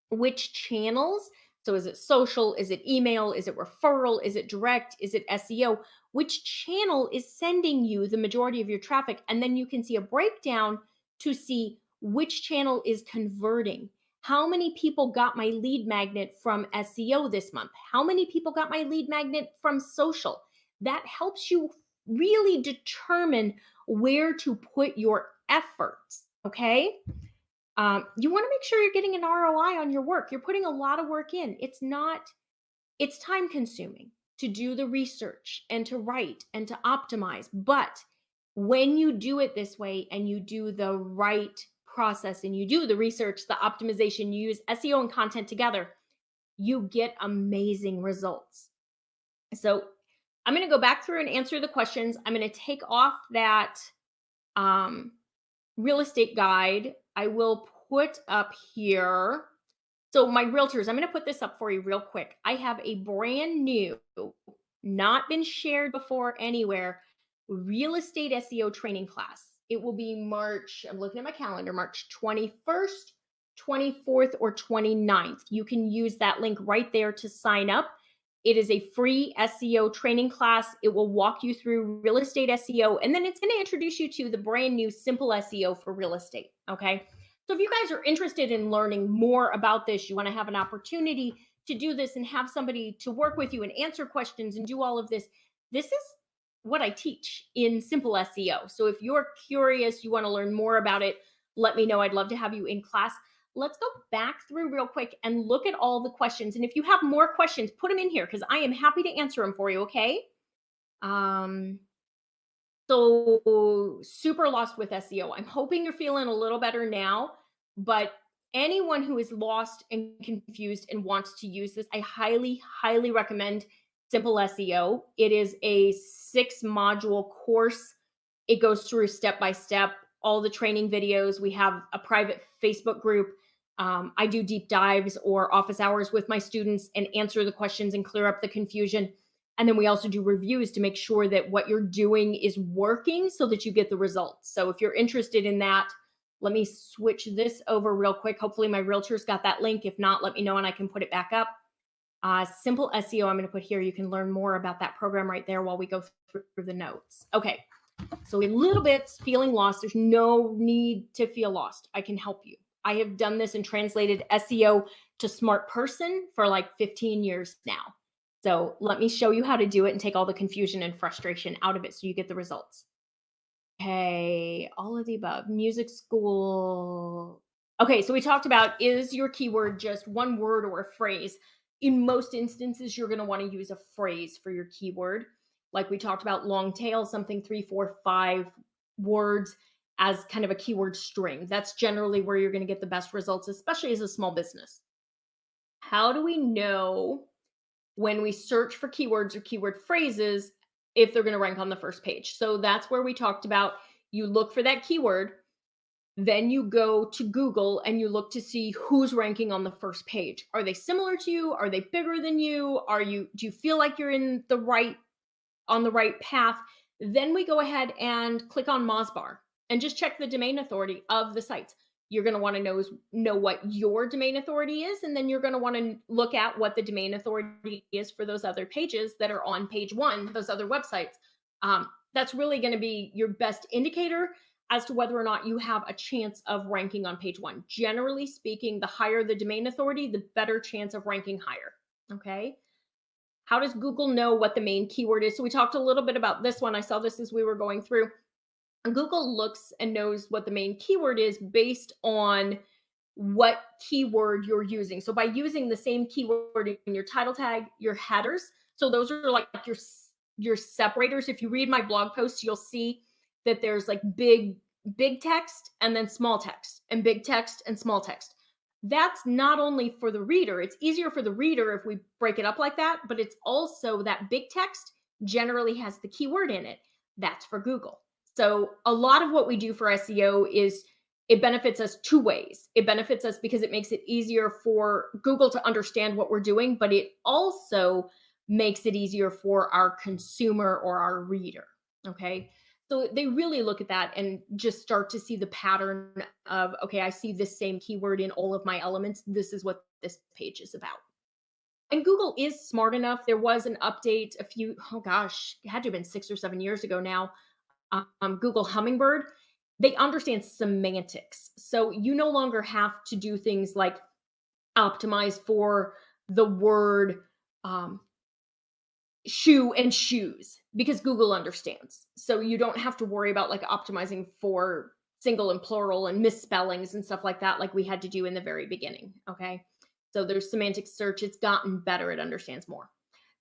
which channels. So is it social? Is it email? Is it referral? Is it direct? Is it SEO? Which channel is sending you the majority of your traffic? And then you can see a breakdown to see which channel is converting. How many people got my lead magnet from SEO this month? How many people got my lead magnet from social? That helps you really determine where to put your efforts. Okay. You want to make sure you're getting an ROI on your work. You're putting a lot of work in. It's time consuming to do the research and to write and to optimize. But when you do it this way and you do the right process and you do the research, the optimization, you use SEO and content together, you get amazing results. So I'm going to go back through and answer the questions. I'm going to take off that real estate guide. I will put up here. So my realtors, I'm going to put this up for you real quick. I have a brand new, not been shared before anywhere, real estate SEO training class. It will be March, I'm looking at my calendar, March 21st, 24th, or 29th. You can use that link right there to sign up. It is a free SEO training class. It will walk you through real estate SEO, and then it's going to introduce you to the brand new simple SEO for real estate. Okay. So if you guys are interested in learning more about this, you want to have an opportunity to do this and have somebody to work with you and answer questions and do all of this, this is what I teach in simple SEO. So if you're curious, you want to learn more about it, let me know. I'd love to have you in class. Let's go back through real quick and look at all the questions. And if you have more questions, put them in here because I am happy to answer them for you, okay? So super lost with SEO. I'm hoping you're feeling a little better now, but anyone who is lost and confused and wants to use this, I highly, highly recommend Simple SEO. It is a 6-module course. It goes through step by step, all the training videos. We have a private Facebook group. I do deep dives or office hours with my students and answer the questions and clear up the confusion. And then we also do reviews to make sure that what you're doing is working so that you get the results. So if you're interested in that, let me switch this over real quick. Hopefully my realtors got that link. If not, let me know and I can put it back up. Simple SEO, I'm going to put here. You can learn more about that program right there while we go through the notes. Okay, so a little bit feeling lost. There's no need to feel lost. I can help you. I have done this and translated SEO to smart person for like 15 years now. So let me show you how to do it and take all the confusion and frustration out of it so you get the results. Okay, all of the above. Music school. Okay, so we talked about, is your keyword just one word or a phrase? In most instances, you're going to want to use a phrase for your keyword. Like we talked about long tail, something 3, 4, 5 words as kind of a keyword string. That's generally where you're going to get the best results, especially as a small business. How do we know when we search for keywords or keyword phrases if they're going to rank on the first page? So that's where we talked about, you look for that keyword, then you go to Google and you look to see who's ranking on the first page. Are they similar to you? Are they bigger than you? Do you feel like you're on the right path? Then we go ahead and click on Mozbar and just check the domain authority of the sites. You're going to want to know what your domain authority is, and then you're going to want to look at what the domain authority is for those other pages that are on page 1, those other websites. That's really going to be your best indicator as to whether or not you have a chance of ranking on page 1. Generally speaking, the higher the domain authority, the better chance of ranking higher. Okay. How does Google know what the main keyword is? So we talked a little bit about this one. I saw this as we were going through. Google looks and knows what the main keyword is based on what keyword you're using. So by using the same keyword in your title tag, your headers, so those are like your separators. If you read my blog posts, you'll see that there's like big big text and then small text and big text and small text. That's not only for the reader, it's easier for the reader if we break it up like that, but it's also that big text generally has the keyword in it. That's for Google. So a lot of what we do for SEO is it benefits us two ways. It benefits us because it makes it easier for Google to understand what we're doing, but it also makes it easier for our consumer or our reader. Okay. So they really look at that and just start to see the pattern of, okay, I see this same keyword in all of my elements. This is what this page is about. And Google is smart enough. There was an update a few, oh gosh, it had to have been 6 or 7 years ago now. Google Hummingbird, they understand semantics. So you no longer have to do things like optimize for the word um, shoe and shoes because Google understands. So you don't have to worry about like optimizing for single and plural and misspellings and stuff like that, like we had to do in the very beginning. Okay. So there's semantic search. It's gotten better. It understands more.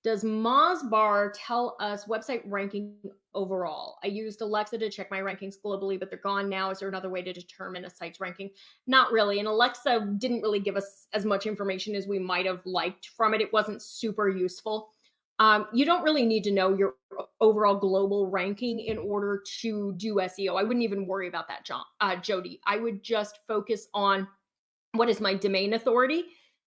Does Mozbar tell us website ranking overall? I used Alexa to check my rankings globally, but they're gone now. Is there another way to determine a site's ranking? Not really. And Alexa didn't really give us as much information as we might have liked from it. It wasn't super useful. You don't really need to know your overall global ranking in order to do SEO. I wouldn't even worry about that, Jody. I would just focus on what is my domain authority,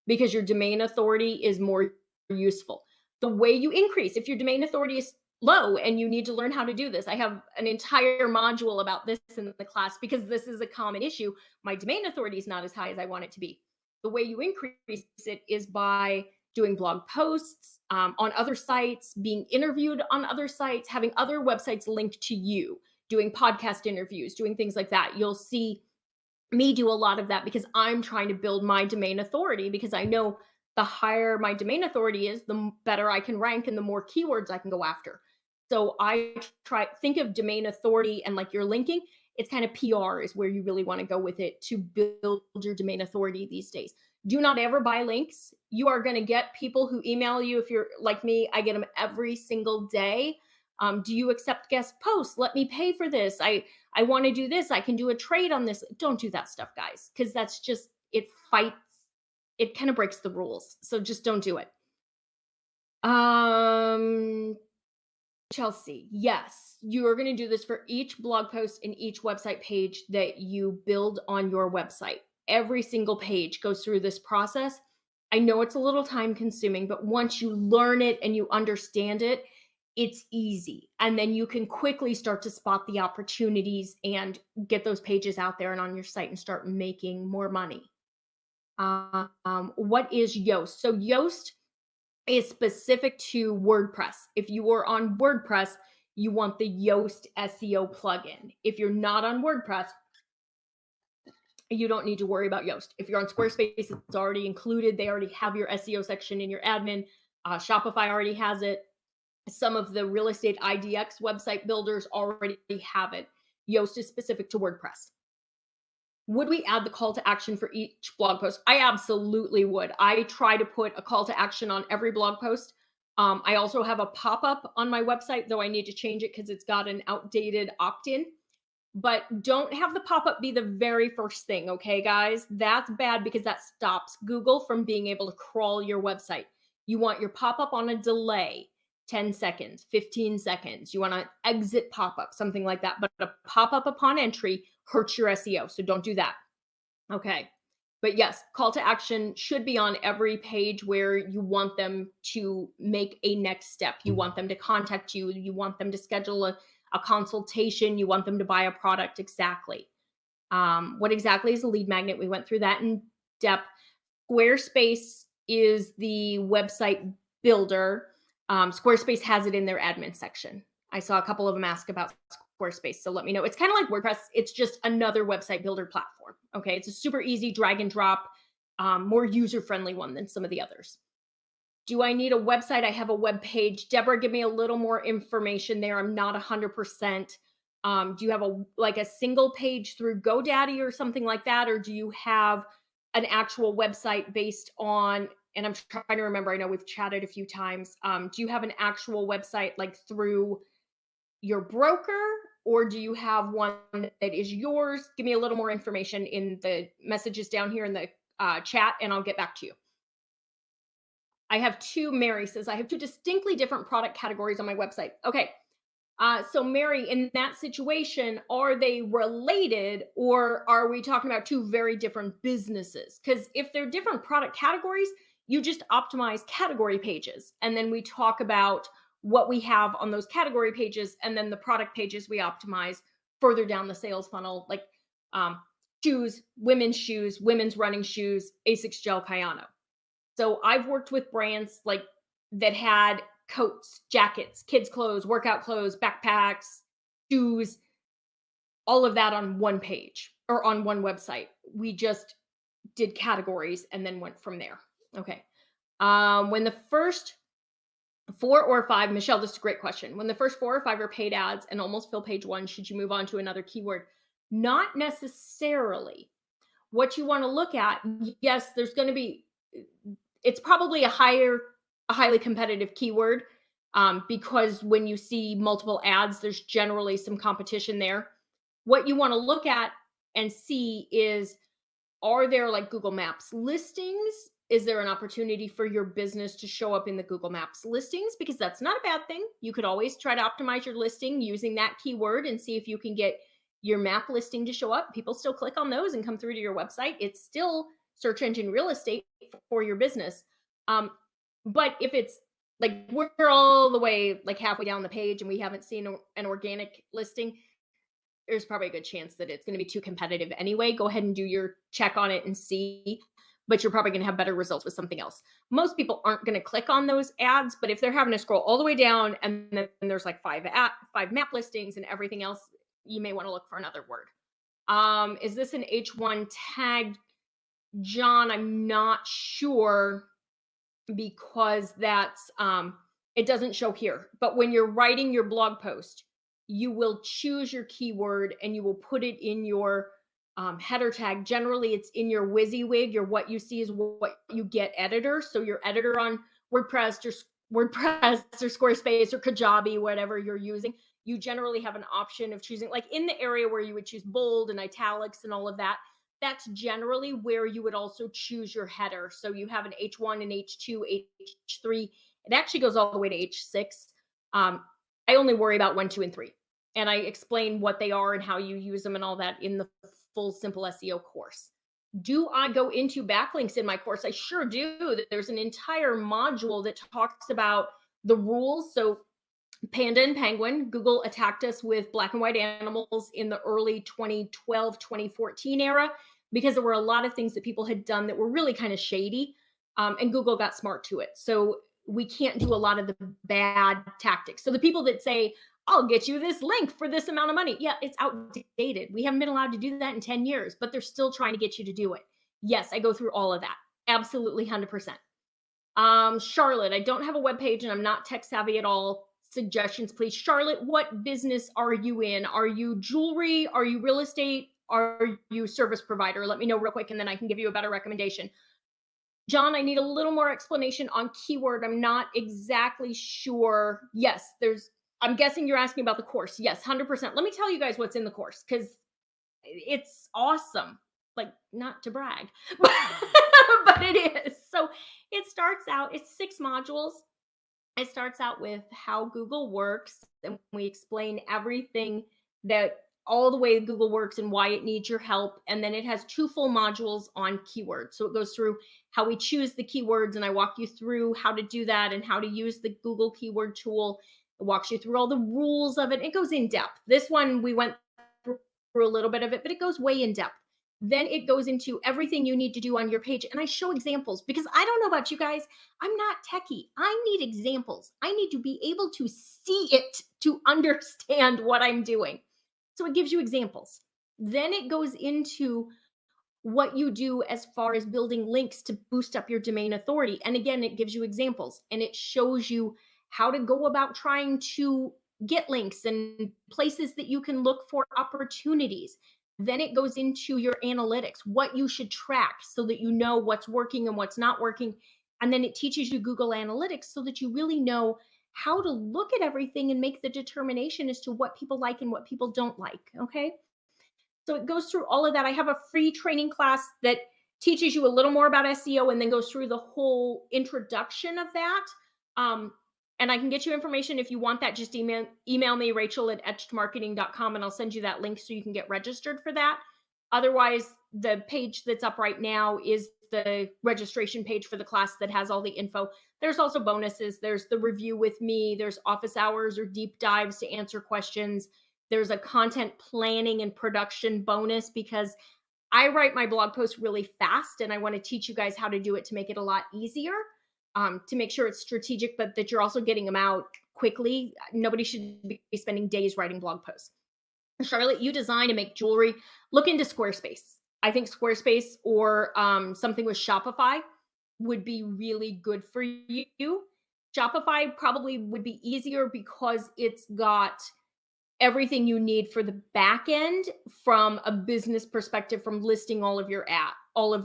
because your domain authority is more useful. The way you increase, if your domain authority is low and you need to learn how to do this, I have an entire module about this in the class because this is a common issue. My domain authority is not as high as I want it to be. The way you increase it is by doing blog posts on other sites, being interviewed on other sites, having other websites linked to you, doing podcast interviews, doing things like that. You'll see me do a lot of that because I'm trying to build my domain authority, because I know the higher my domain authority is, the better I can rank and the more keywords I can go after. So I think of domain authority and like your linking, it's kind of PR is where you really want to go with it to build your domain authority these days. Do not ever buy links. You are going to get people who email you. If you're like me, I get them every single day. Do you accept guest posts? Let me pay for this. I want to do this. I can do a trade on this. Don't do that stuff, guys, because that's just, it kind of breaks the rules. So just don't do it. Chelsea, yes, you are going to do this for each blog post and each website page that you build on your website. Every single page goes through this process. I know it's a little time consuming, but once you learn it and you understand it, it's easy. And then you can quickly start to spot the opportunities and get those pages out there and on your site and start making more money. What is Yoast? So Yoast is specific to WordPress. If you are on WordPress, you want the Yoast SEO plugin. If you're not on WordPress, you don't need to worry about Yoast. If you're on Squarespace, it's already included. They already have your SEO section in your admin. Shopify already has it. Some of the real estate IDX website builders already have it. Yoast is specific to WordPress. Would we add the call to action for each blog post? I absolutely would. I try to put a call to action on every blog post. I also have a pop-up on my website, though I need to change it because it's got an outdated opt-in. But don't have the pop-up be the very first thing, okay, guys? That's bad because that stops Google from being able to crawl your website. You want your pop-up on a delay, 10 seconds, 15 seconds. You want to exit pop-up, something like that. But a pop-up upon entry hurts your SEO, so don't do that. Okay. But yes, call to action should be on every page where you want them to make a next step. You want them to contact you. You want them to schedule a consultation. You want them to buy a product. Exactly. What exactly is a lead magnet? We went through that in depth. Squarespace is the website builder. Squarespace has it in their admin section. I saw a couple of them ask about Squarespace, so let me know. It's kind of like WordPress. It's just another website builder platform. Okay, it's a super easy drag and drop, more user-friendly one than some of the others. Do I need a website? I have a web page. Deborah, give me a little more information there. I'm not 100%. Do you have a single page through GoDaddy or something like that? Or do you have an actual website based on, and I'm trying to remember, I know we've chatted a few times. Do you have an actual website like through your broker, or do you have one that is yours? Give me a little more information in the messages down here in the chat, and I'll get back to you. I have two. Mary says, I have two distinctly different product categories on my website. Okay. So Mary, in that situation, are they related, or are we talking about two very different businesses? Because if they're different product categories, you just optimize category pages. And then we talk about what we have on those category pages. And then the product pages we optimize further down the sales funnel, like um, shoes, women's running shoes, Asics Gel Kayano. So I've worked with brands like that had coats, jackets, kids' clothes, workout clothes, backpacks, shoes, all of that on one page or on one website. We just did categories and then went from there. Okay. When the first 4 or 5, Michelle, this is a great question. When the first 4 or 5 are paid ads and almost fill page one, should you move on to another keyword? Not necessarily. What you want to look at, yes, there's going to be, it's probably a highly competitive keyword, because when you see multiple ads, there's generally some competition there. What you want to look at and see is, are there like Google Maps listings? Is there an opportunity for your business to show up in the Google Maps listings? Because that's not a bad thing. You could always try to optimize your listing using that keyword and see if you can get your map listing to show up. People still click on those and come through to your website. It's still search engine real estate for your business. But if it's like we're all the way like halfway down the page and we haven't seen an organic listing, there's probably a good chance that it's going to be too competitive anyway. Go ahead and do your check on it and see, but you're probably going to have better results with something else. Most people aren't going to click on those ads, but if they're having to scroll all the way down and then there's like 5 map listings and everything else, you may want to look for another word. Is this an H1 tag? John, I'm not sure, because that's it doesn't show here. But when you're writing your blog post, you will choose your keyword and you will put it in your header tag. Generally, it's in your WYSIWYG. Your what you see is what you get editor. So your editor on WordPress or Squarespace or Kajabi, whatever you're using, you generally have an option of choosing, like in the area where you would choose bold and italics and all of that. That's generally where you would also choose your header. So you have an H1 and H2, H3. It actually goes all the way to H6. I only worry about 1, 2, and 3. And I explain what they are and how you use them and all that in the full Simple SEO course. Do I go into backlinks in my course? I sure do. There's an entire module that talks about the rules. So Panda and Penguin, Google attacked us with black and white animals in the early 2012, 2014 era, because there were a lot of things that people had done that were really kind of shady, and Google got smart to it. So we can't do a lot of the bad tactics. So the people that say, I'll get you this link for this amount of money. Yeah, it's outdated. We haven't been allowed to do that in 10 years, but they're still trying to get you to do it. Yes, I go through all of that. Absolutely 100%. Charlotte, I don't have a web page and I'm not tech savvy at all. Suggestions, please. Charlotte, what business are you in? Are you jewelry? Are you real estate? Are you service provider? Let me know real quick and then I can give you a better recommendation. John, I need a little more explanation on keyword. I'm not exactly sure. Yes, I'm guessing you're asking about the course. Yes, 100%. Let me tell you guys what's in the course, because it's awesome. Like, not to brag, but it is. So it starts out, it's 6 modules. It starts out with how Google works, and we explain everything that all the way Google works and why it needs your help. And then it has 2 full modules on keywords. So it goes through how we choose the keywords, and I walk you through how to do that and how to use the Google keyword tool. It walks you through all the rules of it. It goes in depth. This one, we went through a little bit of it, but it goes way in depth. Then it goes into everything you need to do on your page. And I show examples, because I don't know about you guys. I'm not techie. I need examples. I need to be able to see it to understand what I'm doing. So it gives you examples. Then it goes into what you do as far as building links to boost up your domain authority. And again, it gives you examples and it shows you how to go about trying to get links and places that you can look for opportunities. Then it goes into your analytics, what you should track so that you know what's working and what's not working. And then it teaches you Google Analytics so that you really know how to look at everything and make the determination as to what people like and what people don't like. Okay. So it goes through all of that. I have a free training class that teaches you a little more about SEO and then goes through the whole introduction of that. Um, and I can get you information if you want that. Just email me, Rachel at etchedmarketing.com, and I'll send you that link so you can get registered for that. Otherwise, the page that's up right now is the registration page for the class that has all the info. There's also bonuses. There's the review with me. There's office hours or deep dives to answer questions. There's a content planning and production bonus because I write my blog posts really fast and I want to teach you guys how to do it to make it a lot easier, to make sure it's strategic, but that you're also getting them out quickly. Nobody should be spending days writing blog posts. Charlotte, you design and make jewelry. Look into Squarespace. I think Squarespace or something with Shopify would be really good for you. Shopify probably would be easier because it's got everything you need for the back end from a business perspective, from listing all of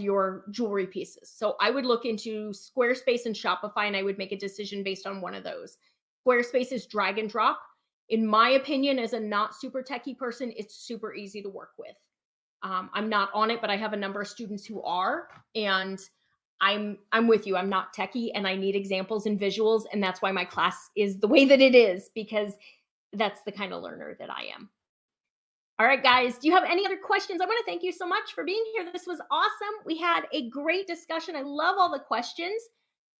your jewelry pieces. So I would look into Squarespace and Shopify, and I would make a decision based on one of those. Squarespace is drag and drop. In my opinion, as a not super techie person, it's super easy to work with. I'm not on it, but I have a number of students who are, and I'm with you. I'm not techie, and I need examples and visuals, and that's why my class is the way that it is, because that's the kind of learner that I am. All right, guys, do you have any other questions? I want to thank you so much for being here. This was awesome. We had a great discussion. I love all the questions.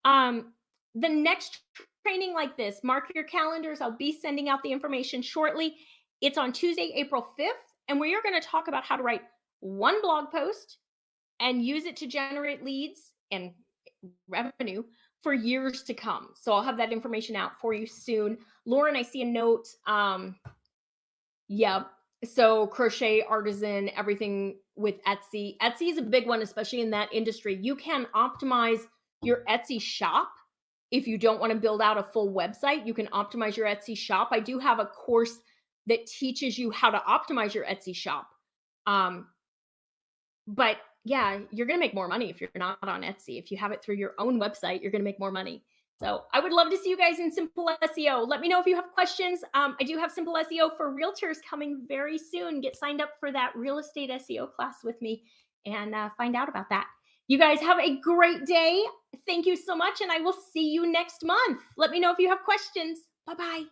The next training like this, mark your calendars. I'll be sending out the information shortly. It's on Tuesday, April 5th, and we are going to talk about how to write one blog post and use it to generate leads and revenue for years to come. So I'll have that information out for you soon. Lauren, I see a note. Yeah. So crochet, artisan, everything with Etsy. Etsy is a big one, especially in that industry. You can optimize your Etsy shop. If you don't want to build out a full website, you can optimize your Etsy shop. I do have a course that teaches you how to optimize your Etsy shop. But yeah, you're going to make more money if you're not on Etsy. If you have it through your own website, you're going to make more money. So I would love to see you guys in Simple SEO. Let me know if you have questions. I do have Simple SEO for realtors coming very soon. Get signed up for that real estate SEO class with me and find out about that. You guys have a great day. Thank you so much. And I will see you next month. Let me know if you have questions. Bye-bye.